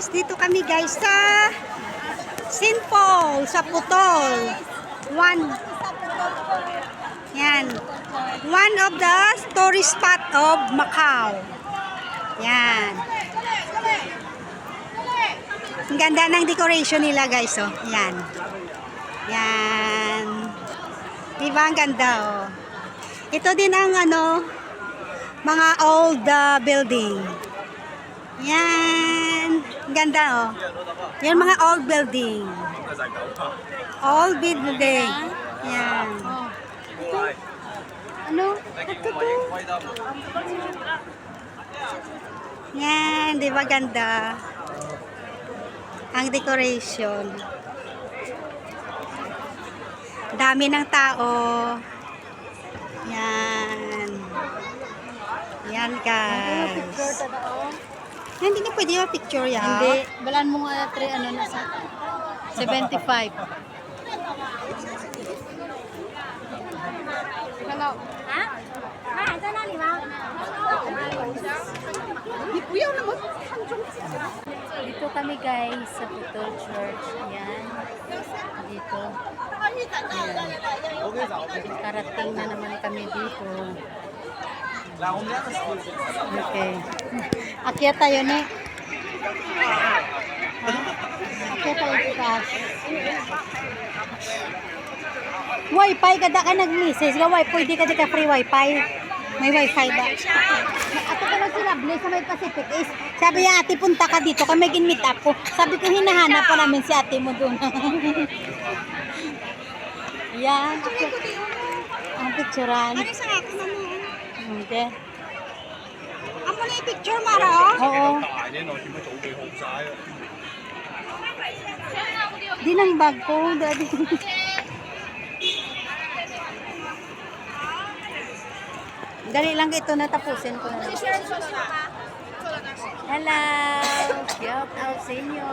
guys, dito kami guys sa St. Paul, sa Putol. Yan. One of the tourist spot of Macau. Yan. Ang ganda ng decoration nila guys, oh. Yan. Yan. Diba ang ganda, oh. Ito din ang mga old building. Yan. Ang ganda, oh. Yan mga old building. Old building. Yan. Ito. Ano? Ito to. Yan. Diba ganda? Ang decoration. Dami ng tao. Yan. Yan guys. Hindi na pwede yung picture yan. Hindi. Balaan mo nga 3 na sa 75. Hello. Ha? Ha? Ito na lima. Dito kami guys sa Putol Church. Yan. Dito. Karating na naman kami dito. Okay. Akyat tayo ni. Akyat tayo sa Wi-Fi kada ka nag-message ka Wi-Fi, di ka free Wi-Fi. May Wi-Fi ba? Ato ka lang sila, Blaze sa may Pacific is. Sabi niya, ate, punta ka dito. Kami gin-meet up ko. Sabi ko, hinahanap pa namin si ate mo doon. Yan. Ang picturean. Ano sa akin na mo? Okay. Amo na yung picture, Mara? Oo. Di ng bag ko. Daddy. Dali lang ito na tapusin ko na. Hello! Shout out sa inyo!